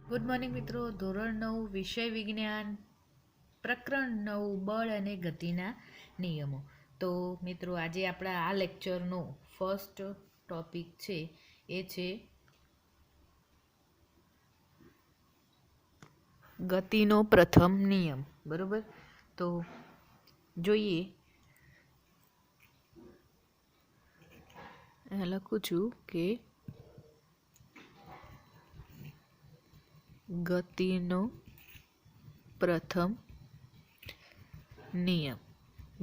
Good morning મિત્રો. ધોરણ 9 વિષય વિજ્ઞાન પ્રકરણ 9 બળ અને ગતિના નિયમો. તો મિત્રો આજે આપણા આ લેક્ચરનો ફર્સ્ટ ટોપિક છે એ છે ગતિનો પ્રથમ નિયમ. બરોબર, તો જોઈએ. લખું છું કે ગતિનો પ્રથમ નિયમ.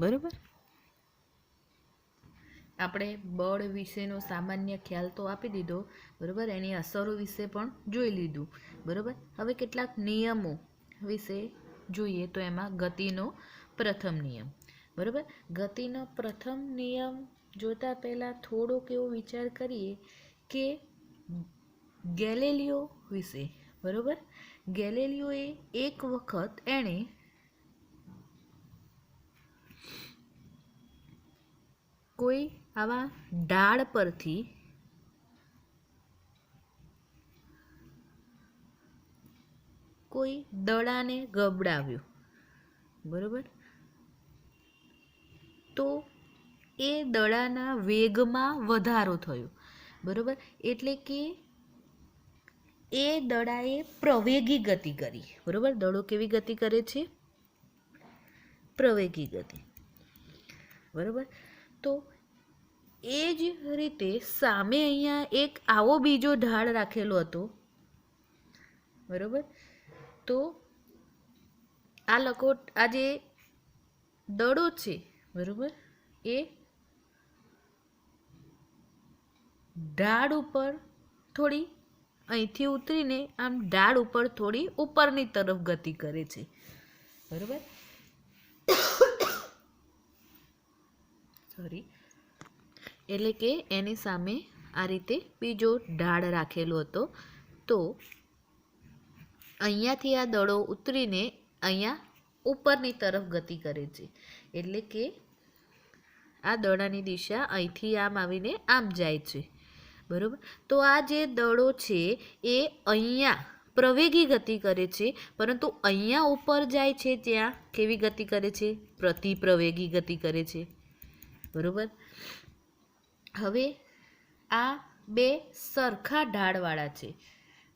બરાબર, આપણે બળ વિશેનો સામાન્ય ખ્યાલ તો આપી દીધો. બરાબર, એની અસરો વિશે પણ જોઈ લીધું. બરાબર, હવે કેટલાક નિયમો વિશે જોઈએ. તો એમાં ગતિનો પ્રથમ નિયમ. બરાબર, ગતિનો પ્રથમ નિયમ જોતા પહેલાં થોડોક એવો વિચાર કરીએ કે ગેલિલિયો વિશે. બરાબર, ગેલિલિયોએ એક વખત એણે કોઈ આવા ઢાળ પરથી કોઈ દડાને ગબડાવ્યો. બરાબર, તો એ દડાના વેગમાં વધારો થયો. બરાબર, એટલે કે એ દડાએ પ્રવેગી ગતિ કરી. બરાબર, દડો કેવી ગતિ કરે છે? પ્રવેગી ગતિ. બરાબર, તો એ જ રીતે સામે અહીંયા એક આવો બીજો ઢાળ રાખેલો હતો. બરાબર, તો આ આ જે દડો છે, બરાબર, એ ઢાળ ઉપર થોડી અહીંથી ઉતરીને આમ ઢાળ ઉપર થોડી ઉપરની તરફ ગતિ કરે છે. બરાબર, સોરી, એટલે કે એની સામે આ રીતે બીજો ઢાળ રાખેલો હતો. તો અહીંયાથી આ દડો ઉતરીને અહીંયા ઉપરની તરફ ગતિ કરે છે. એટલે કે આ દડાની દિશા અહીંથી આમ આવીને આમ જાય છે. બરાબર, તો આ જે દડો છે એ અહીંયા પ્રવેગી ગતિ કરે છે, પરંતુ અહીંયા ઉપર જાય છે ત્યાં કેવી ગતિ કરે છે? પ્રતિપ્રવેગી ગતિ કરે છે. બરાબર, હવે આ બે સરખા ઢાળવાળા છે.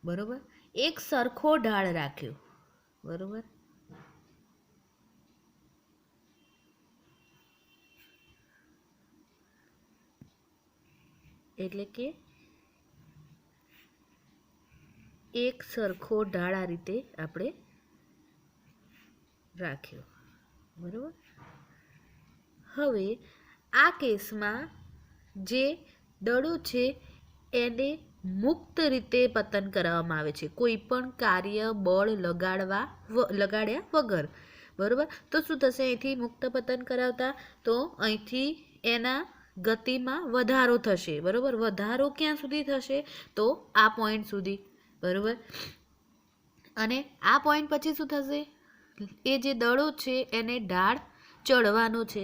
બરાબર, એક સરખો ઢાળ રાખ્યો. બરાબર, એટલે કે એક સરખો ઢાળ આ રીતે આપણે રાખ્યો. બરાબર, હવે આ કેસમાં જે દડો છે એને મુક્ત રીતે પતન કરવામાં આવે છે, કોઈ પણ કાર્ય બળ લગાડ્યા વગર. બરાબર, તો શું થશે? અહીંથી મુક્ત પતન કરાવતા તો અહીંથી એના ગતિમાં વધારો થશે. બરાબર, વધારો ક્યાં સુધી થશે? તો આ પોઈન્ટ સુધી. બરાબર, અને આ પોઈન્ટ પછી શું થશે? એ જે દડો છે એને ઢાળ ચડવાનો છે.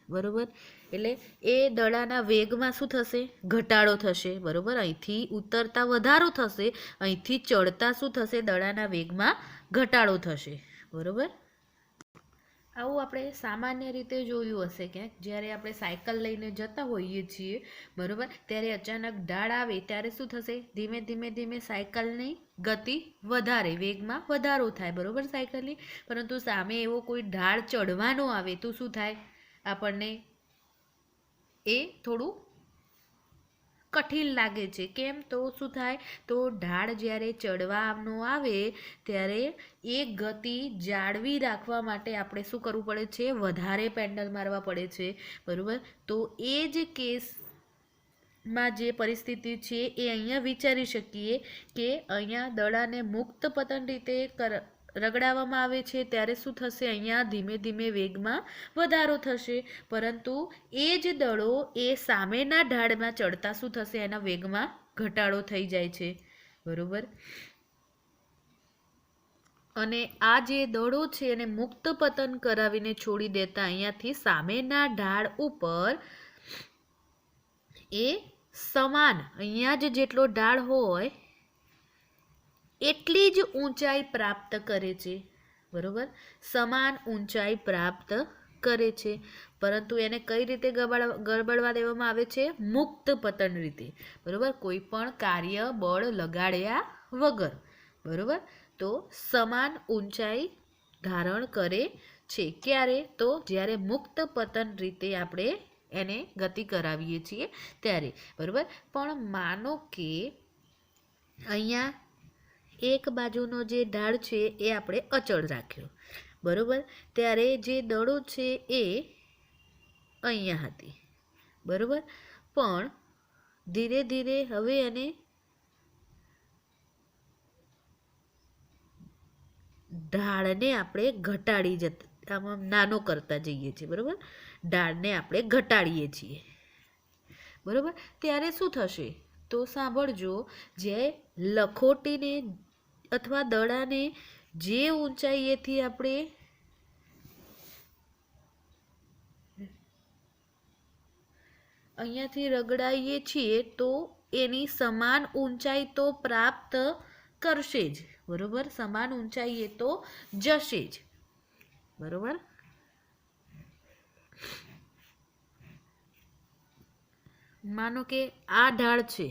બરાબર, એટલે એ દડાના વેગમાં શું થશે? ઘટાડો થશે. બરાબર, અહીંથી ઉતરતા વધારો થશે, અહીંથી ચડતા શું થશે? દડાના વેગમાં ઘટાડો થશે. બરાબર, આવું આપણે સામાન્ય રીતે જોયું હશે ક્યાંક, જ્યારે આપણે સાયકલ લઈને જતા હોઈએ છીએ. બરાબર, ત્યારે અચાનક ઢાળ આવે ત્યારે શું થશે? ધીમે ધીમે ધીમે સાયકલની ગતિ વધારે, વેગમાં વધારો થાય. બરાબર, સાયકલની. પરંતુ સામે એવો કોઈ ઢાળ ચડવાનો આવે તો શું થાય? આપણને એ થોડું કઠિન લાગે છે. કેમ? તો શું થાય? તો ઢાળ જ્યારે ચડવાનો આવે ત્યારે એ ગતિ જાળવી રાખવા માટે આપણે શું કરવું પડે છે? વધારે પેન્ડલ મારવા પડે છે. બરાબર, તો એ જ કેસમાં જે પરિસ્થિતિ છે એ અહીંયા વિચારી શકીએ કે અહીંયા દડાને મુક્ત પતન રીતે રગડાવવામાં આવે છે ત્યારે શું થશે? અહીંયા ધીમે ધીમે વેગમાં વધારો થશે, પરંતુ એ જ દડો એ સામેના ઢાળમાં ચડતા શું થશે? એના વેગમાં ઘટાડો થઈ જાય છે. બરાબર, અને આ જે દડો છે એને મુક્ત પતન કરાવીને છોડી દેતા અહીંયાથી સામેના ઢાળ ઉપર એ સમાન, અહીંયા જ જેટલો ઢાળ હોય એટલી જ ઊંચાઈ પ્રાપ્ત કરે છે, બરોબર, સમાન ઊંચાઈ પ્રાપ્ત કરે છે, પરંતુ એને કઈ રીતે ગરબડવા દેવામાં આવે છે? મુક્ત પતન રીતે, બરોબર, કોઈ પણ કાર્ય બળ લગાડ્યા વગર, બરોબર. તો સમાન ઊંચાઈ ધારણ કરે છે. ક્યારે? તો જ્યારે મુક્ત પતન રીતે આપણે એને ગતિ કરાવીએ છીએ ત્યારે, બરોબર. પણ માનો કે અહીંયા એક બાજુનો જે ઢાળ છે એ આપણે અચળ રાખ્યો, બરોબર, ત્યારે જે દડો છે એ અહીંયા હતી, બરોબર, પણ ધીરે ધીરે હવે એને ઢાળને આપણે ઘટાડી આમાં નાનો કરતા જઈએ છીએ, બરોબર, ઢાળને આપણે ઘટાડીએ છીએ, બરોબર. ત્યારે શું થશે? તો સાંભળજો, જે લખોટીને અથવા દડાને જે ઊંચાઈએથી આપણે અહીંયાથી રગડાઈએ છીએ તો એની સમાન ઊંચાઈ તો પ્રાપ્ત કરશે જ, બરોબર, સમાન ઊંચાઈ એ તો જશે જ, બરોબર. માનો કે આ ઢાળ છે,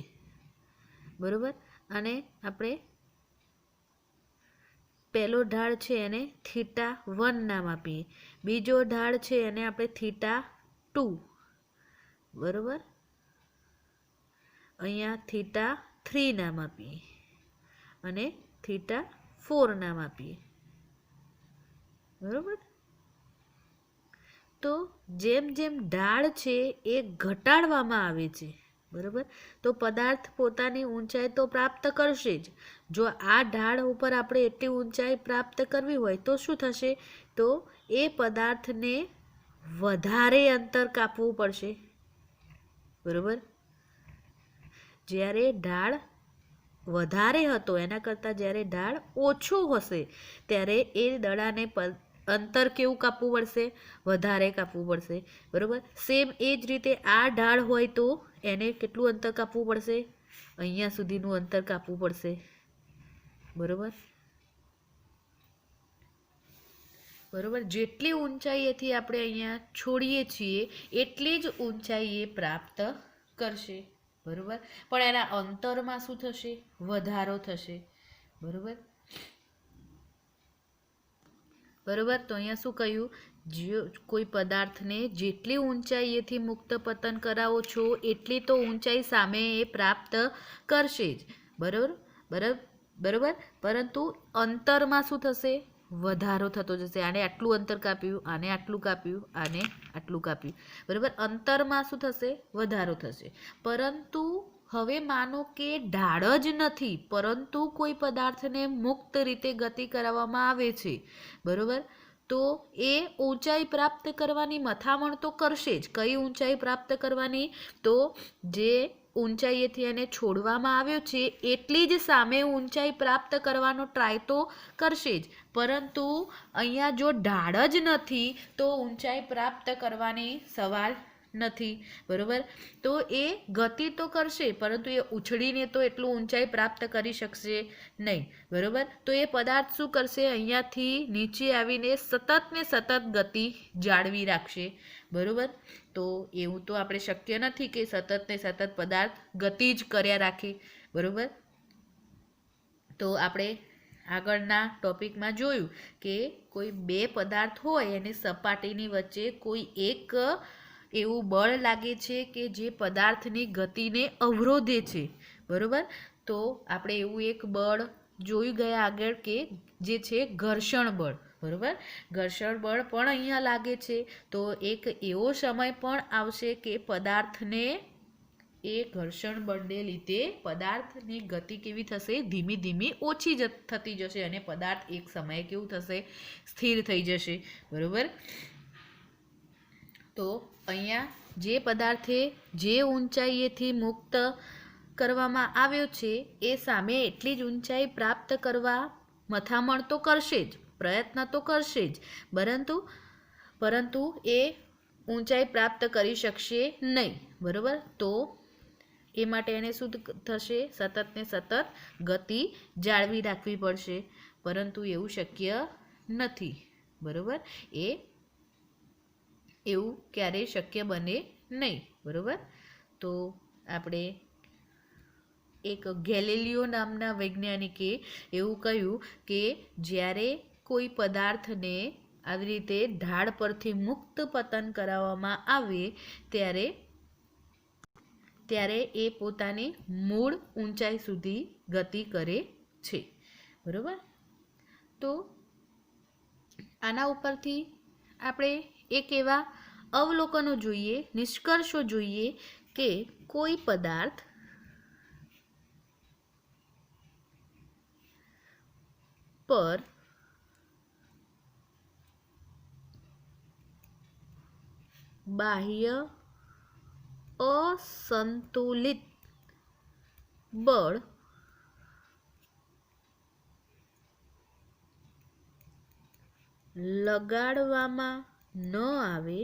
બરોબર, અને આપણે પહેલો ઢાળ છે એને θ1 નામ આપીએ, બીજો ઢાળ છે એને આપણે θ2, બરોબર, અહીંયા θ3 નામ આપીએ અને θ4 નામ આપીએ, બરોબર. તો જેમ જેમ ઢાળ છે એ ઘટાડવામાં આવે છે, બરોબર, તો પદાર્થ પોતાની ઊંચાઈ તો પ્રાપ્ત કરશે જ. જો આ ઢાળ ઉપર આપણે એટલી ઊંચાઈ પ્રાપ્ત કરવી હોય તો શું થશે? તો એ પદાર્થને વધારે અંતર કાપવું પડશે, બરોબર. જ્યારે ઢાળ વધારે હતો એના કરતાં જ્યારે ઢાળ ઓછો હશે ત્યારે એ દડાને અંતર કેવું કાપવું પડશે? વધારે કાપવું પડશે, બરોબર. સેમ એ જ રીતે આ ઢાળ હોય તો એને કેટલું અંતર કાપવું પડશે? અહીંયા સુધીનું અંતર કાપવું પડશે, બરોબર, બરોબર. જેટલી ઊંચાઈએથી આપણે અહીંયા છોડીએ છીએ એટલી જ ઊંચાઈ એ પ્રાપ્ત કરશે, બરોબર. પણ એના અંતરમાં શું થશે? વધારો થશે, બરોબર, બરોબર. તો અહીંયા શું કહ્યું? જો કોઈ પદાર્થને જેટલી ઊંચાઈએથી મુક્ત પતન કરાવો છો એટલી તો ઊંચાઈ સામે એ પ્રાપ્ત કરશે જ, બરોબર, બરોબર. પરંતુ અંતરમાં શું થશે? વધારો થતો જશે. આને આટલું અંતર કાપ્યું, આને આટલું કાપ્યું, આને આટલું કાપ્યું, બરોબર. અંતરમાં શું થશે? વધારો થશે. પરંતુ હવે માનો કે ઢાળ જ નથી, પરંતુ કોઈ પદાર્થને મુક્ત રીતે ગતિ કરાવવામાં આવે છે, બરોબર, તો એ ઊંચાઈ પ્રાપ્ત કરવાની મથામણ તો કરશે જ. કઈ ઊંચાઈ પ્રાપ્ત કરવાની? તો જે ઊંચાઈએથી એને છોડવામાં આવ્યો છે એટલી જ સામે ઊંચાઈ પ્રાપ્ત કરવાનો ટ્રાય તો કરશે જ. પરંતુ અહીંયા જો ઢાળ જ નથી તો ઊંચાઈ પ્રાપ્ત કરવાની સવાલ નથી, બરોબર. તો એ ગતિ તો કરશે પરંતુ એ ઉછળીને તો એટલું ઊંચાઈ પ્રાપ્ત કરી શકશે નહીં, બરોબર. તો એ પદાર્થ શું કરશે? અહીંયાથી નીચે આવીને સતત ને સતત ગતિ જાળવી રાખશે, બરોબર. તો એવું તો આપણે શક્ય નથી કે સતત ને સતત પદાર્થ ગતિ જ કર્યા રાખે, બરોબર. તો આપણે આગળના ટોપિકમાં જોયું કે કોઈ બે પદાર્થ હોય અને સપાટીની વચ્ચે કોઈ એક એવું બળ લાગે છે કે જે પદાર્થની ગતિને અવરોધે છે, બરોબર. તો આપણે એવું એક બળ જોઈ ગયા આગળ કે જે છે ઘર્ષણ બળ, બરોબર. ઘર્ષણ બળ પણ અહીંયા લાગે છે. તો એક એવો સમય પણ આવશે કે પદાર્થને એ ઘર્ષણ બળને લીધે પદાર્થની ગતિ કેવી થશે? ધીમી ધીમી ઓછી થતી જશે અને પદાર્થ એક સમયે કેવું થશે? સ્થિર થઈ જશે, બરોબર. તો અહીંયા જે પદાર્થે જે ઊંચાઈએથી મુક્ત કરવામાં આવ્યો છે એ સામે એટલી જ ઊંચાઈ પ્રાપ્ત કરવા મથામણ તો કરશે જ, પ્રયત્ન તો કરશે જ, પરંતુ એ ઊંચાઈ પ્રાપ્ત કરી શકશે નહીં, બરોબર. તો એ માટે એને શું થશે? સતત ને સતત ગતિ જાળવી રાખવી પડશે, પરંતુ એવું શક્ય નથી. બરાબર? એવું ક્યારેય શક્ય બને નહીં. બરાબર? તો આપણે એક ગેલિલિયો નામના વૈજ્ઞાનિકે એવું કહ્યું કે જ્યારે કોઈ પદાર્થને આવી રીતે ઢાળ પરથી મુક્ત પતન કરાવવામાં આવે ત્યારે એ પોતાની મૂળ ઊંચાઈ સુધી ગતિ કરે છે. બરાબર? તો આના ઉપરથી આપણે એક એવા અવલોકનો જોઈએ, નિષ્કર્ષો જોઈએ કે કોઈ પદાર્થ પર બાહ્ય અસંતુલિત બળ લગાડવામાં ન આવે,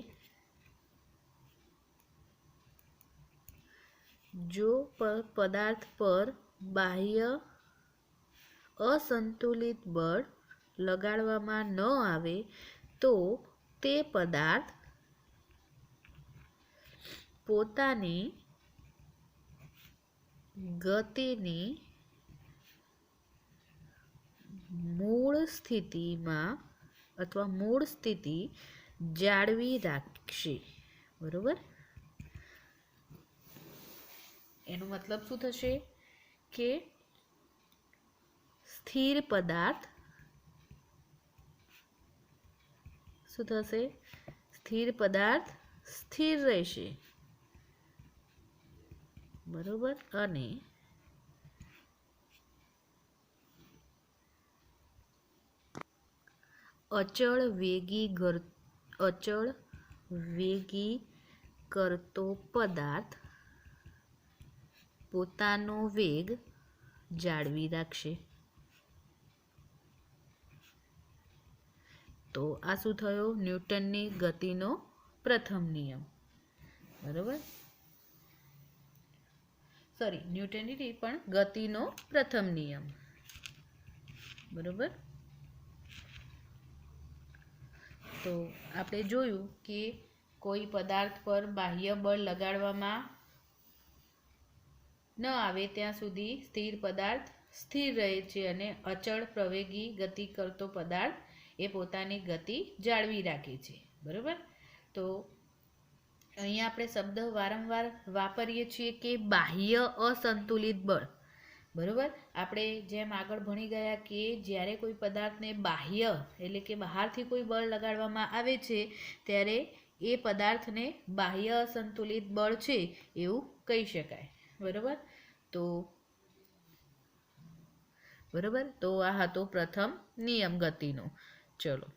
જો પદાર્થ પર બાહ્ય અસંતુલિત બળ લગાડવામાં ન આવે તો તે પદાર્થ પોતાની ગતિની મૂળ સ્થિતિ જાળવી રાખશે. બરોબર? એનો મતલબ શું થશે કે સ્થિર પદાર્થ શું થશે? સ્થિર પદાર્થ સ્થિર રહેશે. બરોબર? અને અચળ વેગી કરતો પદાર્થ પોતાનો વેગ જાળવી રાખશે. તો આ શું થયો? ન્યૂટનની ગતિનો પ્રથમ નિયમ. બરોબર? ન્યૂટનની નહીં પણ ગતિનો પ્રથમ નિયમ. બરોબર? તો આપણે જોયું કે કોઈ પદાર્થ પર બાહ્ય બળ લગાડવામાં ન આવે ત્યાં સુધી સ્થિર પદાર્થ સ્થિર રહે છે અને અચળ પ્રવેગી ગતિ કરતો પદાર્થ એ પોતાની ગતિ જાળવી રાખે છે. બરોબર? તો અહીંયા આપણે શબ્દ વારંવાર વાપરીએ છીએ કે બાહ્ય અસંતુલિત બળ. બરોબર? આપણે જેમ આગળ ભણી ગયા કે જ્યારે કોઈ પદાર્થને બાહ્ય એટલે કે બહારથી કોઈ બળ લગાડવામાં આવે છે ત્યારે એ પદાર્થને બાહ્ય અસંતુલિત બળ છે એવું કહી શકાય. બરોબર? તો આ હતો પ્રથમ નિયમ ગતિનો. ચલો,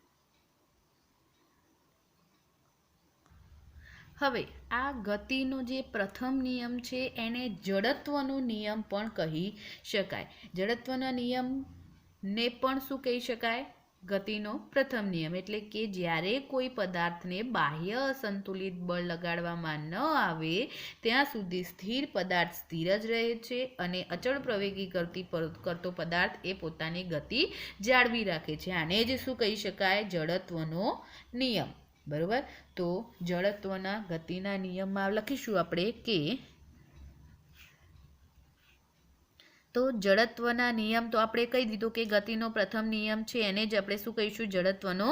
હવે આ ગતિનો જે પ્રથમ નિયમ છે એને જડત્વનો નિયમ પણ કહી શકાય. જડત્વના નિયમને પણ શું કહી શકાય? ગતિનો પ્રથમ નિયમ. એટલે કે જ્યારે કોઈ પદાર્થને બાહ્ય અસંતુલિત બળ લગાડવામાં ન આવે ત્યાં સુધી સ્થિર પદાર્થ સ્થિર જ રહે છે અને અચળ પ્રવેગી કરતો પદાર્થ એ પોતાની ગતિ જાળવી રાખે છે. આને જ શું કહી શકાય? જડત્વનો નિયમ. બરોબર? તો જડત્વના ગતિના નિયમમાં લખીશું આપણે કે તો જડત્વના નિયમ તો આપણે કહી દીધું કે ગતિનો પ્રથમ નિયમ છે એને જ આપણે શું કહીશું? જડત્વનો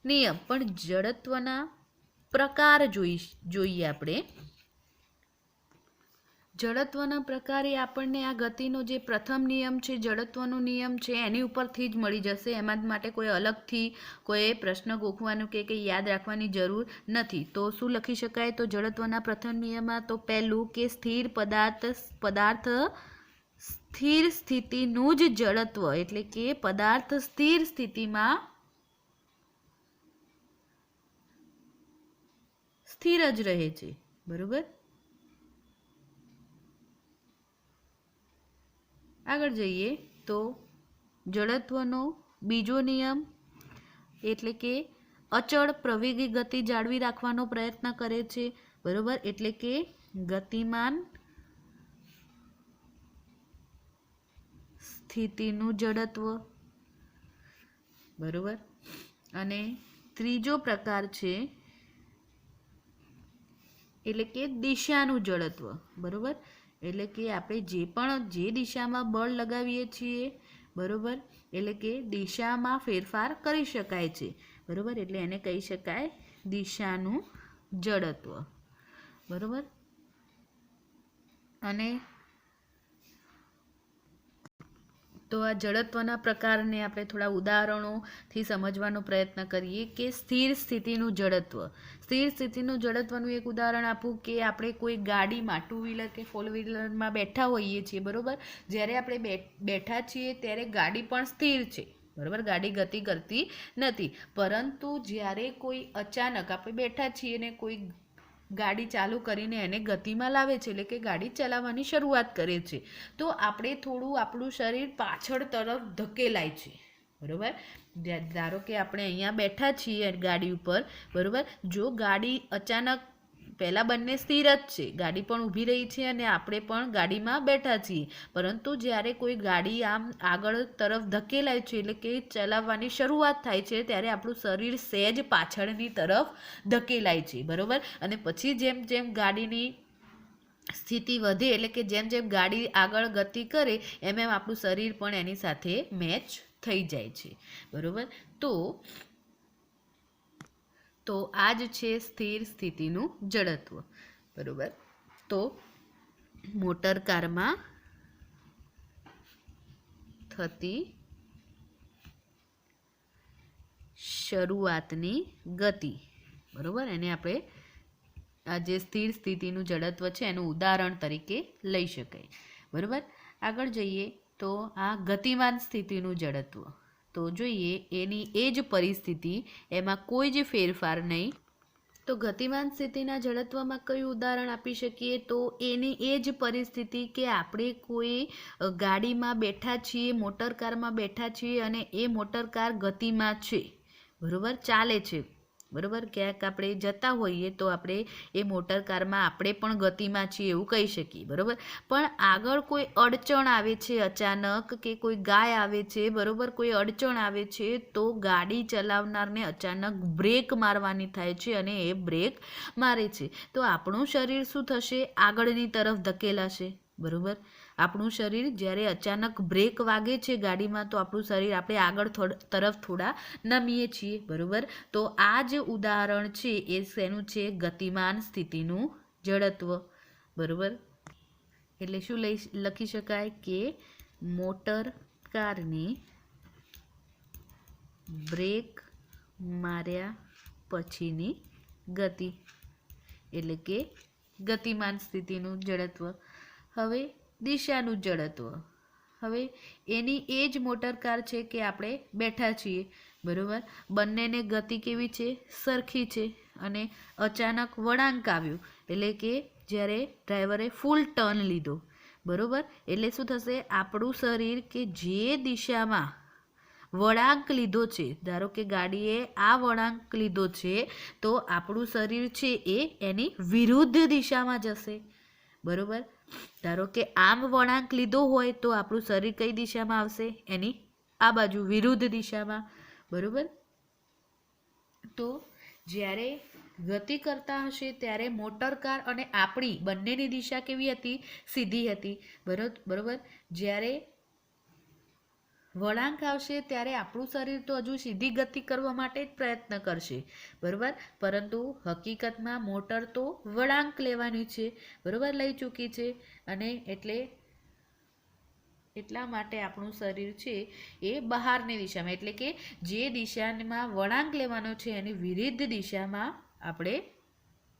નિયમ. પણ જડત્વના પ્રકાર જોઈએ આપણે. જડત્વના પ્રકારે આપણને આ ગતિનો જે પ્રથમ નિયમ છે, જડત્વનો નિયમ છે, એની ઉપરથી જ મળી જશે. એમાં માટે કોઈ અલગથી કોઈ પ્રશ્ન ગોખવાનું કે કંઈ યાદ રાખવાની જરૂર નથી. તો શું લખી શકાય? તો જડત્વના પ્રથમ નિયમમાં તો પહેલું કે સ્થિર પદાર્થ સ્થિર સ્થિતિનું જ જડત્વ, એટલે કે પદાર્થ સ્થિર સ્થિતિમાં સ્થિર જ રહે છે. બરોબર? આગળ જઈએ તો જડત્વનો બીજો નિયમ એટલે કે અચળ પ્રવેગી ગતિ જાળવી રાખવાનો પ્રયત્ન કરે છે. બરોબર? એટલે કે ગતિમાન સ્થિતિનું જડત્વ, બરોબર. અને ત્રીજો પ્રકાર છે એટલે કે દિશાનું જડત્વ, બરોબર. એટલે કે આપણે જે દિશામાં બળ લગાવીએ છીએ, બરોબર, એટલે કે દિશામાં ફેરફાર કરી શકાય છે, બરોબર. એટલે એને કહી શકાય દિશાનું જડત્વ, બરોબર. અને તો આ જડત્વના પ્રકારને આપણે થોડા ઉદાહરણોથી સમજવાનો પ્રયત્ન કરીએ કે સ્થિર સ્થિતિનું જડત્વ. સ્થિર સ્થિતિનું જડત્વનું એક ઉદાહરણ આપું કે આપણે કોઈ ગાડીમાં 2 વ્હીલર કે 4 વ્હીલરમાં બેઠા હોઈએ છીએ, બરાબર. જ્યારે આપણે બેઠા છીએ ત્યારે ગાડી પણ સ્થિર છે, બરાબર, ગાડી ગતિ કરતી નથી. પરંતુ જ્યારે કોઈ અચાનક આપણે બેઠા છીએ ને કોઈ ગાડી ચાલુ કરીને એને ગતિમાં લાવે છે, એટલે કે ગાડી ચલાવવાની શરૂઆત કરે છે, તો આપણે થોડું આપણું શરીર પાછળ તરફ ધકેલાય છે, બરાબર. ધારો કે આપણે અહીંયા બેઠા છીએ ગાડી ઉપર, બરાબર. જો ગાડી અચાનક, પહેલાં બંને સ્થિર જ છે, ગાડી પણ ઊભી રહી છે અને આપણે પણ ગાડીમાં બેઠા છીએ, પરંતુ જ્યારે કોઈ ગાડી આમ આગળ તરફ ધકેલાય છે, એટલે કે ચલાવવાની શરૂઆત થાય છે, ત્યારે આપણું શરીર સહેજ પાછળની તરફ ધકેલાય છે, બરાબર. અને પછી જેમ જેમ ગાડીની સ્થિતિ વધે, એટલે કે જેમ જેમ ગાડી આગળ ગતિ કરે એમ એમ આપણું શરીર પણ એની સાથે મેચ થઈ જાય છે, બરાબર. તો આ જ છે સ્થિર સ્થિતિનું જડત્વ, બરાબર. તો મોટર કારમાં થતી શરૂઆતની ગતિ, બરાબર, એને આપણે આ જે સ્થિર સ્થિતિનું જડત્વ છે એનું ઉદાહરણ તરીકે લઈ શકાય, બરાબર. આગળ જઈએ તો આ ગતિમાન સ્થિતિનું જડત્વ. તો જોઈએ એની એ જ પરિસ્થિતિ, એમાં કોઈ જ ફેરફાર નહીં. તો ગતિમાન સ્થિતિના જડત્વમાં કયું ઉદાહરણ આપી શકીએ? તો એની એ જ પરિસ્થિતિ કે આપણે કોઈ ગાડીમાં બેઠા છીએ, મોટર કારમાં બેઠા છીએ અને એ મોટર કાર ગતિમાં છે, બરાબર, ચાલે છે, બરાબર. ક્યાંક આપણે જતા હોઈએ તો આપણે એ મોટર કારમાં આપણે પણ ગતિમાં છીએ એવું કહી શકીએ, બરાબર. પણ આગળ કોઈ અડચણ આવે છે અચાનક, કે કોઈ ગાય આવે છે, બરાબર, કોઈ અડચણ આવે છે, તો ગાડી ચલાવનારને અચાનક બ્રેક મારવાની થાય છે અને એ બ્રેક મારે છે, તો આપણું શરીર શું થશે? આગળની તરફ ધકેલાશે, બરાબર. આપણું શરીર જ્યારે અચાનક બ્રેક વાગે છે ગાડીમાં, તો આપણું શરીર આપણે આગળ તરફ થોડા નમીએ છીએ, બરાબર. તો આ જ ઉદાહરણ છે એ શેનું છે? ગતિમાન સ્થિતિનું જડત્વ, બરાબર. એટલે શું લખી શકાય કે મોટર કારની બ્રેક માર્યા પછીની ગતિ, એટલે કે ગતિમાન સ્થિતિનું જડત્વ. હવે દિશાનું જડત્વ. હવે એની એ જ મોટર કાર છે કે આપણે બેઠા છીએ, બરાબર. બંનેને ગતિ કેવી છે? સરખી છે. અને અચાનક વળાંક આવ્યું, એટલે કે જ્યારે ડ્રાઈવરે ફૂલ ટર્ન લીધો, બરાબર, એટલે શું થશે? આપણું શરીર કે જે દિશામાં વળાંક લીધો છે, ધારો કે ગાડીએ આ વળાંક લીધો છે, તો આપણું શરીર છે એ એની વિરુદ્ધ દિશામાં જશે, બરાબર. ધારો કે આમ વળાંક લીધો હોય તો આપણું શરીર કઈ દિશામાં આવશે? એની આ બાજુ, વિરુદ્ધ દિશામાં, બરાબર. તો જ્યારે ગતિ કરતા હશે ત્યારે મોટર કાર અને આપણી બંનેની દિશા કેવી હતી? સીધી હતી, બરાબર. જ્યારે વળાંક આવશે ત્યારે આપણું શરીર તો હજુ સીધી ગતિ કરવા માટે જ પ્રયત્ન કરશે, બરાબર. પરંતુ હકીકતમાં મોટર તો વળાંક લેવાની છે, બરાબર, લઈ ચૂકી છે. અને એટલા માટે આપણું શરીર છે એ બહારની દિશામાં, એટલે કે જે દિશામાં વળાંક લેવાનો છે એની વિરુદ્ધ દિશામાં આપણે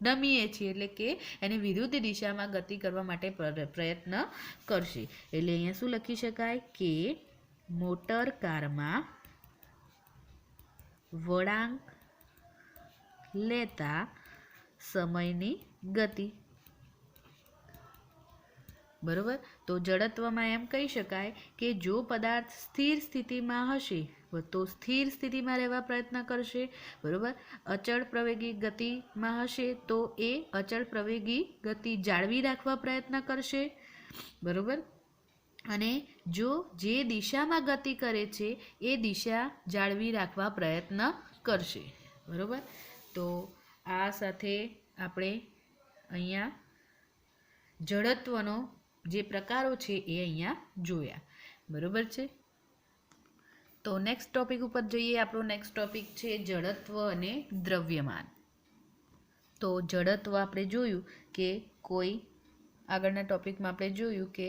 નમીએ છીએ, એટલે કે એની વિરુદ્ધ દિશામાં ગતિ કરવા માટે પ્રયત્ન કરશે. એટલે અહીંયા શું લખી શકાય કે મોટર કારમાં વળાંક લેતા સમયની ગતિ, બરાબર. તો જડત્વમાં એમ કહી શકાય કે જો પદાર્થ સ્થિર સ્થિતિમાં હશે તો સ્થિર સ્થિતિમાં રહેવા પ્રયત્ન કરશે, બરાબર. અચળ પ્રવેગી ગતિમાં હશે તો એ અચળ પ્રવેગી ગતિ જાળવી રાખવા પ્રયત્ન કરશે, બરાબર. અને જો જે દિશામાં ગતિ કરે છે એ દિશા જાળવી રાખવા પ્રયત્ન કરશે. બરાબર. તો આ સાથે આપણે અહીંયા જડત્વનો જે પ્રકારો છે એ અહીંયા જોયા. બરાબર છે. તો નેક્સ્ટ ટોપિક ઉપર જઈએ. આપણો નેક્સ્ટ ટોપિક છે જડત્વ અને દ્રવ્યમાન. તો જડત્વ આપણે જોયું કે કોઈ આગળના ટોપિકમાં આપણે જોયું કે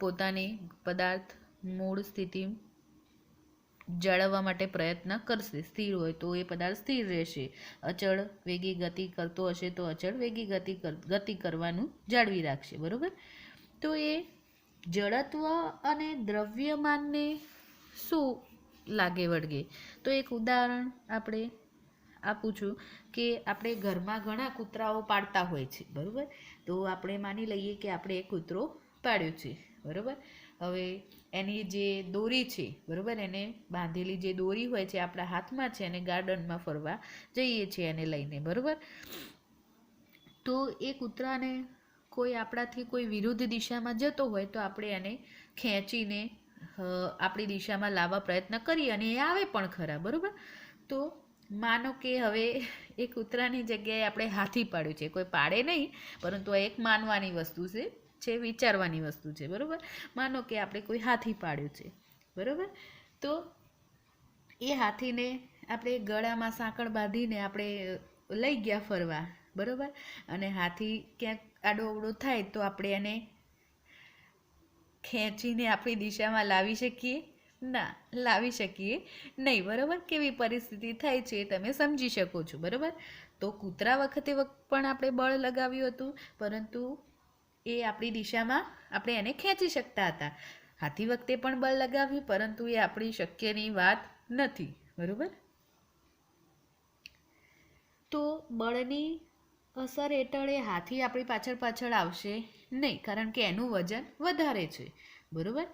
પોતાની પદાર્થ મૂળ સ્થિતિ જાળવવા માટે પ્રયત્ન કરશે. સ્થિર હોય તો એ પદાર્થ સ્થિર રહેશે. અચળ વેગી ગતિ કરતો હશે તો અચળ વેગી ગતિ કરવાનું જાળવી રાખશે. બરાબર. તો એ જડત્વ અને દ્રવ્યમાનને શું લાગે વળગે? તો એક ઉદાહરણ આપણે આપું છું કે આપણે ઘરમાં ઘણા કૂતરાઓ પાળતા હોય છે. બરાબર. તો આપણે માની લઈએ કે આપણે એક કૂતરો પાળ્યો છે. બરાબર. હવે એની જે દોરી છે, બરાબર, એને બાંધેલી જે દોરી હોય છે આપણા હાથમાં છે અને ગાર્ડનમાં ફરવા જઈએ છીએ એને લઈને. બરાબર. તો એ કૂતરાને કોઈ આપણાથી કોઈ વિરુદ્ધ દિશામાં જતો હોય તો આપણે એને ખેંચીને આપણી દિશામાં લાવવા પ્રયત્ન કરીએ અને એ આવે પણ ખરા. બરાબર. તો માનો કે હવે એ કૂતરાની જગ્યાએ આપણે હાથી પાડ્યું છે. કોઈ પાડે નહીં, પરંતુ આ એક માનવાની વસ્તુ છે, વિચારવાની વસ્તુ છે. બરાબર. માનો કે આપણે કોઈ હાથી પાડ્યું છે. બરાબર. તો એ હાથીને આપણે ગળામાં સાંકળ બાંધીને આપણે લઈ ગયા ફરવા. બરાબર. અને હાથી ક્યાંક આડો અવડો થાય તો આપણે એને ખેંચીને આપણી દિશામાં લાવી શકીએ? ના, લાવી શકીએ નહીં. બરાબર. કેવી પરિસ્થિતિ થાય છે તમે સમજી શકો છો. બરાબર. તો કૂતરા વખતે પણ આપણે બળ લગાવ્યું હતું, પરંતુ એ આપણી દિશામાં આપણે એને ખેંચી શકતા હતા. હાથી વખતે પણ બળ લગાવ્યું, પરંતુ એ આપણી શક્યની વાત નથી. બરાબર. તો બળની અસર હેઠળ એ હાથી આપણી પાછળ આવશે નહીં, કારણ કે એનું વજન વધારે છે. બરાબર.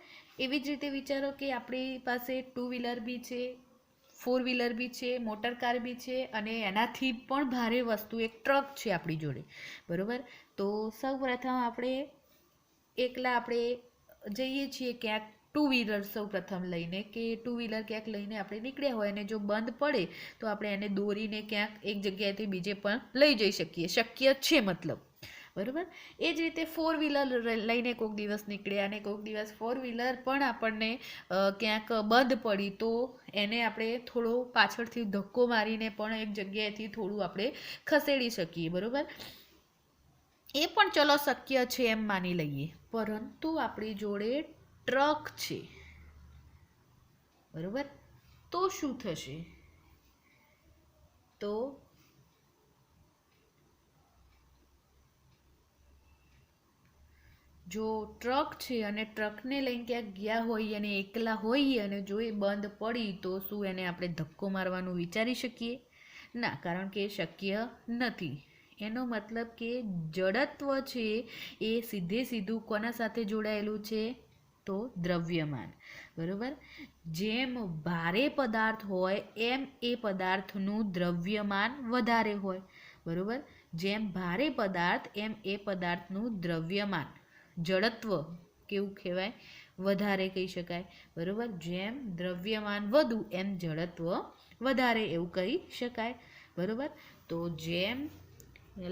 એવી જ રીતે વિચારો કે આપણી પાસે 2 વ્હીલર બી છે, 4 વ્હીલર બી છે, મોટર કાર બી છે અને એનાથી પણ ભારે વસ્તુ એક ટ્રક છે આપણી જોડે. બરાબર. તો સૌપ્રથમ આપણે એકલા આપણે જઈએ છીએ ક્યાંક 2 વ્હીલર સૌપ્રથમ લઈને, કે 2 વ્હીલર ક્યાંક લઈને આપણે નીકળ્યા હોય અને જો બંધ પડે તો આપણે એને દોરીને ક્યાંક એક જગ્યાએથી બીજે પણ લઈ જઈ શકીએ. શક્ય છે મતલબ. બરાબર. એ જ રીતે 4 વ્હીલર લઈને કોઈક દિવસ નીકળ્યા અને કોઈક દિવસ 4 વ્હીલર પણ આપણને ક્યાંક બંધ પડી તો એને આપણે થોડો પાછળથી ધક્કો મારીને પણ એક જગ્યાએથી થોડું આપણે ખસેડી શકીએ. બરાબર. એ પણ ચલો શક્ય છે એમ માની લઈએ, પરંતુ આપણી જોડે ટ્રક છે. બરાબર. તો શું થશે? તો જો ટ્રક છે અને ટ્રકને લઈને ક્યાંક ગયા હોઈએ અને એકલા હોઈએ અને જો એ બંધ પડી તો શું એને આપણે ધક્કો મારવાનું વિચારી શકીએ? ના, કારણ કે એ શક્ય નથી. એનો મતલબ કે જડત્વ છે એ સીધું કોના સાથે જોડાયેલું છે? તો દ્રવ્યમાન. બરાબર. જેમ ભારે પદાર્થ હોય એમ એ પદાર્થનું દ્રવ્યમાન વધારે હોય. બરાબર. જેમ ભારે પદાર્થ એમ એ પદાર્થનું દ્રવ્યમાન, જડત્વ કેવું કહેવાય? વધારે કહી શકાય. બરાબર. જેમ દ્રવ્યમાન વધુ એમ જડત્વ વધારે એવું કહી શકાય. બરાબર. તો જેમ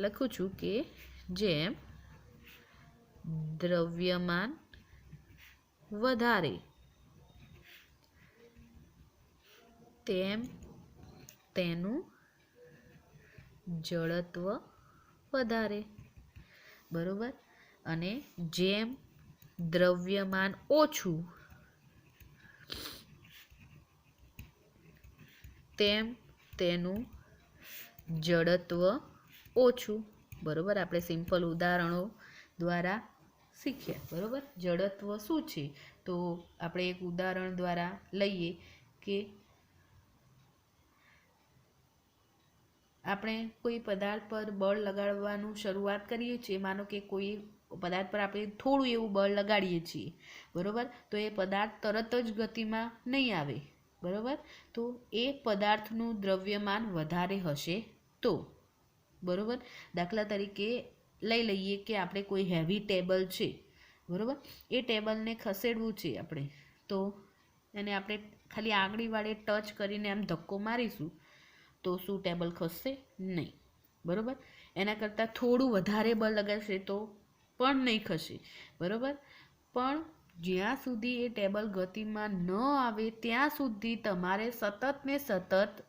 લખું છું કે જેમ દ્રવ્યમાન વધારે તેમ તેનું જડત્વ વધારે. બરાબર. અને જેમ દ્રવ્યમાન ઓછું તેમ તેનું જડત્વ ઓછું. બરાબર. આપણે સિમ્પલ ઉદાહરણો દ્વારા શીખ્યા. બરાબર. જડત્વ શું છે? તો આપણે એક ઉદાહરણ દ્વારા લઈએ કે આપણે કોઈ પદાર્થ પર બળ લગાડવાનું શરૂઆત કરીએ છીએ. માનો કે કોઈ પદાર્થ પર આપણે થોડું એવું બળ લગાડીએ છીએ. બરાબર. તો એ પદાર્થ તરત જ ગતિમાં નહીં આવે. બરાબર. તો એ પદાર્થનું દ્રવ્યમાન વધારે હશે તો. બરાબર. દાખલા તરીકે લઈ લઈએ કે આપણે કોઈ હેવી ટેબલ છે. બરાબર. એ ટેબલને ખસેડવું છે આપણે, તો એને આપણે ખાલી આંગળી વડે ટચ કરીને આમ ધક્કો મારીશું તો શું ટેબલ ખસશે? નહીં. બરાબર. એના કરતાં થોડું વધારે બળ લગાડશે તો પણ નહીં ખસે. બરાબર. પણ જ્યાં સુધી એ ટેબલ ગતિમાં ન આવે ત્યાં સુધી તમારે સતત ને સતત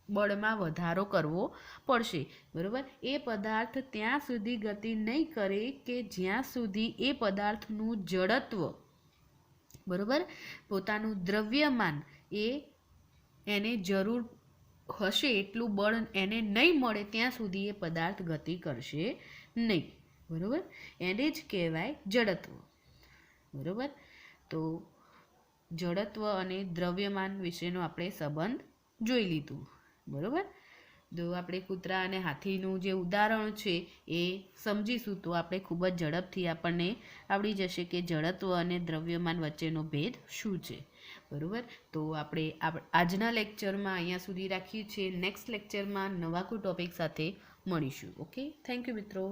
બળમાં વધારો કરવો પડશે. બરાબર. એ પદાર્થ ત્યાં સુધી ગતિ નહીં કરે કે જ્યાં સુધી એ પદાર્થનું જડત્વ, બરાબર, પોતાનું દ્રવ્યમાન એને જરૂર હશે એટલું બળ એને નહીં મળે ત્યાં સુધી એ પદાર્થ ગતિ કરશે નહીં. બરાબર. એને જ કહેવાય જડત્વ. બરાબર. તો જડત્વ અને દ્રવ્યમાન વિશેનો આપણે સંબંધ જોઈ લીધું. બરાબર. જો આપણે કૂતરા અને હાથીનું જે ઉદાહરણ છે એ સમજીશું તો આપણે ખૂબ જ ઝડપથી આપણને આવડી જશે કે જડત્વ અને દ્રવ્યમાન વચ્ચેનો ભેદ શું છે. બરાબર. તો આપણે આજના લેક્ચરમાં અહીંયા સુધી રાખીએ છીએ. નેક્સ્ટ લેક્ચરમાં નવા કોઈ ટોપિક સાથે મળીશું. ઓકે, થેન્ક યુ મિત્રો.